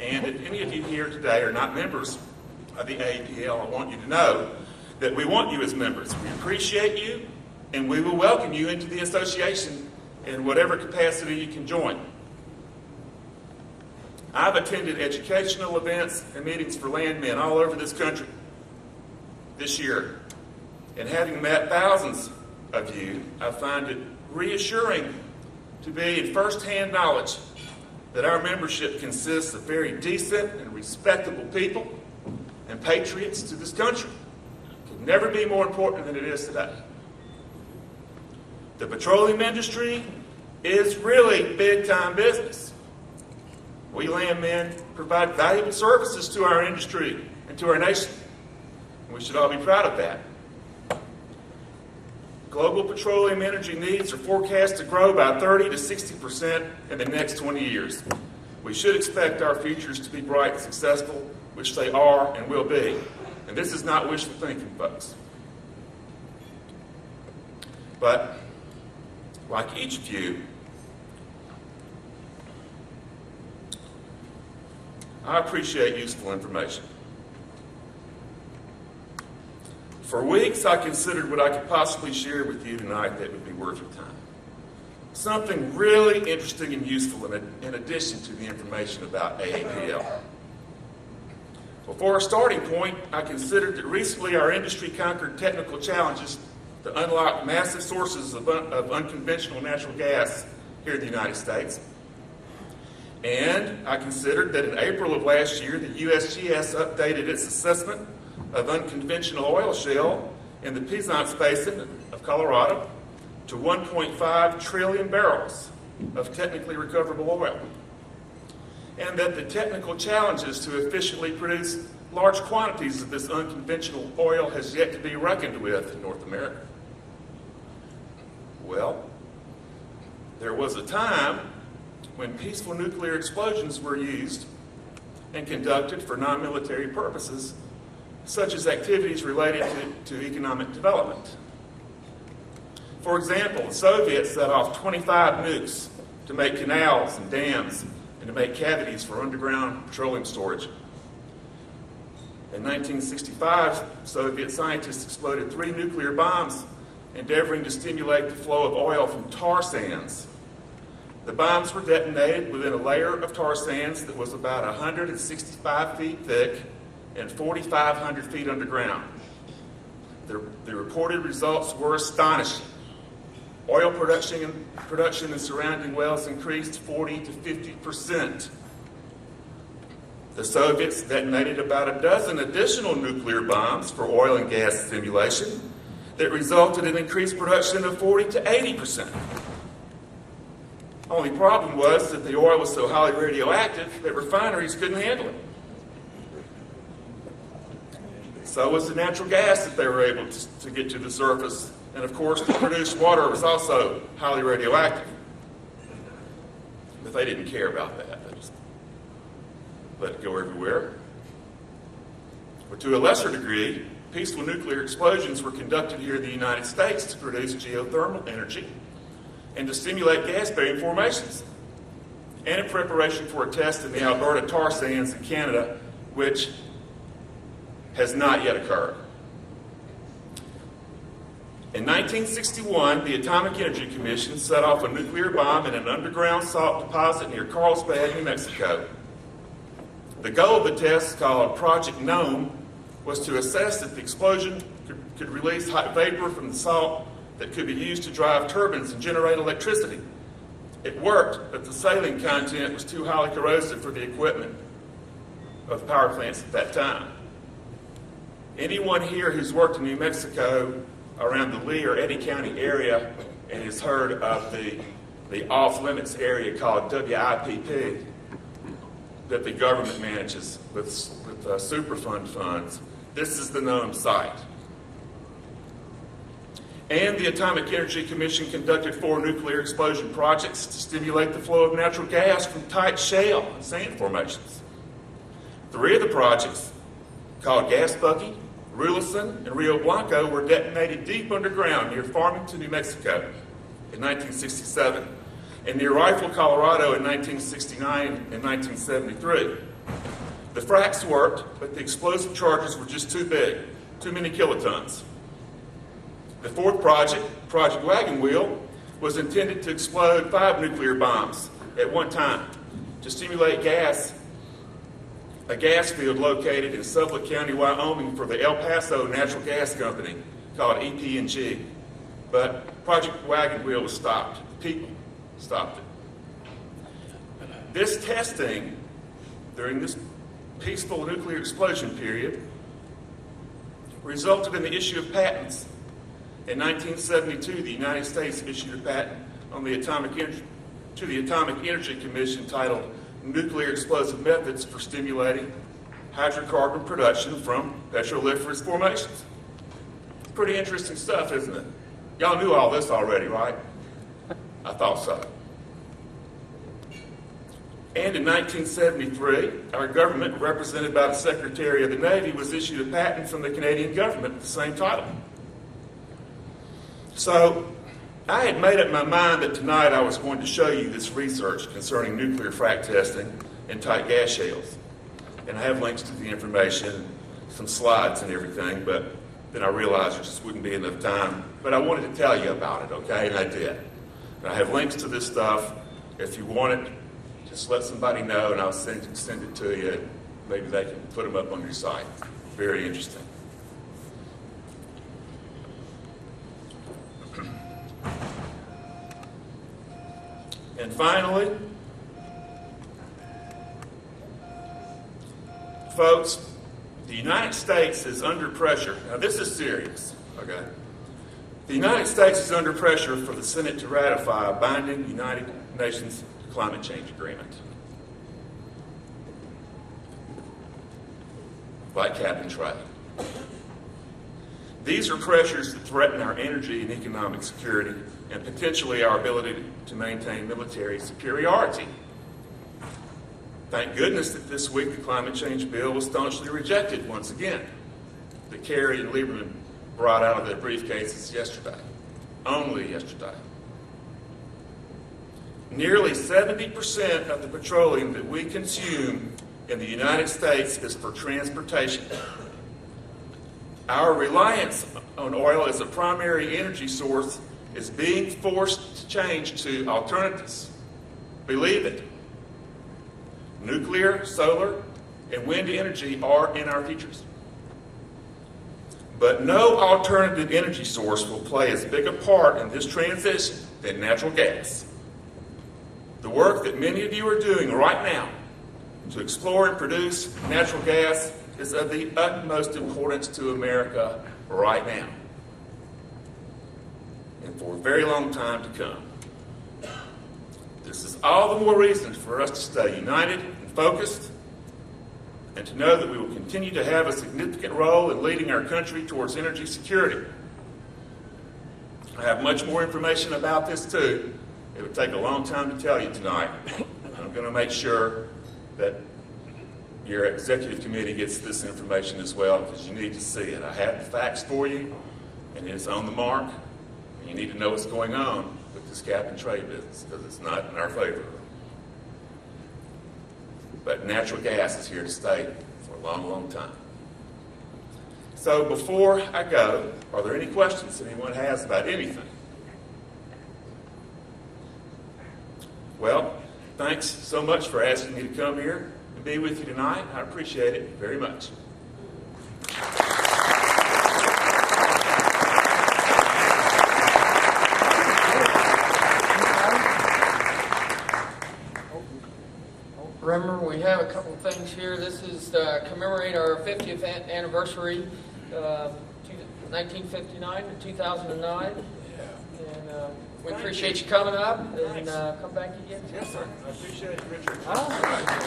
And if any of you here today are not members of the AAPL, I want you to know that we want you as members. We appreciate you, and we will welcome you into the association in whatever capacity you can join. I've attended educational events and meetings for landmen all over this country this year, and having met thousands of you, I find it reassuring to be in first-hand knowledge that our membership consists of very decent and respectable people and patriots to this country. It could never be more important than it is today. The petroleum industry is really big-time business. We landmen provide valuable services to our industry and to our nation. We should all be proud of that. Global petroleum energy needs are forecast to grow by 30 to 60% in the next 20 years. We should expect our futures to be bright and successful, which they are and will be. And this is not wishful thinking, folks. But, like each of you, I appreciate useful information. For weeks, I considered what I could possibly share with you tonight that would be worth your time. Something really interesting and useful in addition to the information about AAPL. Well, for a starting point, I considered that recently our industry conquered technical challenges to unlock massive sources of unconventional natural gas here in the United States. And I considered that in April of last year, the USGS updated its assessment of unconventional oil shale in the Penzance Basin of Colorado to 1.5 trillion barrels of technically recoverable oil. And that the technical challenges to efficiently produce large quantities of this unconventional oil has yet to be reckoned with in North America. Well, there was a time when peaceful nuclear explosions were used and conducted for non-military purposes, such as activities related to economic development. For example, the Soviets set off 25 nukes to make canals and dams and to make cavities for underground petroleum storage. In 1965, Soviet scientists exploded 3 nuclear bombs endeavoring to stimulate the flow of oil from tar sands. The bombs were detonated within a layer of tar sands that was about 165 feet thick and 4,500 feet underground. The reported results were astonishing. Oil production in surrounding wells increased 40 to 50%. The Soviets detonated about a dozen additional nuclear bombs for oil and gas stimulation that resulted in increased production of 40 to 80%. Only problem was that the oil was so highly radioactive that refineries couldn't handle it. So was the natural gas that they were able to get to the surface. And of course, the produced water was also highly radioactive. But they didn't care about that. They just let it go everywhere. But to a lesser degree, peaceful nuclear explosions were conducted here in the United States to produce geothermal energy and to stimulate gas-bearing formations, and in preparation for a test in the Alberta tar sands in Canada, which has not yet occurred. In 1961, the Atomic Energy Commission set off a nuclear bomb in an underground salt deposit near Carlsbad, New Mexico. The goal of the test, called Project Gnome, was to assess if the explosion could release hot vapor from the salt that could be used to drive turbines and generate electricity. It worked, but the saline content was too highly corrosive for the equipment of the power plants at that time. Anyone here who's worked in New Mexico around the Lee or Eddy County area and has heard of the off-limits area called WIPP that the government manages with Superfund funds, this is the known site. And the Atomic Energy Commission conducted 4 nuclear explosion projects to stimulate the flow of natural gas from tight shale and sand formations. 3 of the projects, called Gas Bucky, Rulison, and Rio Blanco, were detonated deep underground near Farmington, New Mexico in 1967, and near Rifle, Colorado in 1969 and 1973. The fracs worked, but the explosive charges were just too big, too many kilotons. The fourth project, Project Wagon Wheel, was intended to explode 5 nuclear bombs at one time to stimulate a gas field located in Sublette County, Wyoming for the El Paso Natural Gas Company called EPNG. But Project Wagon Wheel was stopped. People stopped it. This testing during this peaceful nuclear explosion period resulted in the issue of patents. In 1972, the United States issued a patent on the Atomic Energy Commission titled Nuclear Explosive Methods for Stimulating Hydrocarbon Production from Petroliferous Formations. Pretty interesting stuff, isn't it? Y'all knew all this already, right? I thought so. And in 1973, our government, represented by the Secretary of the Navy, was issued a patent from the Canadian government with the same title. So, I had made up my mind that tonight I was going to show you this research concerning nuclear frac testing and tight gas shales. And I have links to the information, some slides and everything, but then I realized there just wouldn't be enough time. But I wanted to tell you about it, okay? And I did. And I have links to this stuff. If you want it, just let somebody know and I'll send it to you. Maybe they can put them up on your site. Very interesting. And finally, folks, the United States is under pressure. Now this is serious, okay? The United States is under pressure for the Senate to ratify a binding United Nations climate change agreement. By cap and trade. These are pressures that threaten our energy and economic security and potentially our ability to maintain military superiority. Thank goodness that this week the climate change bill was staunchly rejected once again. That Kerry and Lieberman brought out of their briefcases yesterday. Only yesterday. Nearly 70% of the petroleum that we consume in the United States is for transportation. Our reliance on oil as a primary energy source is being forced to change to alternatives. Believe it. Nuclear, solar, and wind energy are in our futures. But no alternative energy source will play as big a part in this transition than natural gas. The work that many of you are doing right now to explore and produce natural gas is of the utmost importance to America right now and for a very long time to come. This is all the more reason for us to stay united and focused and to know that we will continue to have a significant role in leading our country towards energy security. I have much more information about this too. It would take a long time to tell you tonight. I'm going to make sure that your executive committee gets this information as well because you need to see it. I have the facts for you and it's on the mark. And you need to know what's going on with this cap and trade business because it's not in our favor. But natural gas is here to stay for a long, long time. So before I go, are there any questions anyone has about anything? Well, thanks so much for asking me to come here and be with you tonight. I appreciate it very much. Remember, we have a couple of things here. This is to commemorate our 50th anniversary, 1959 to 2009. And we appreciate you coming up and come back again. Yes, sir. I appreciate it, Richard. All right.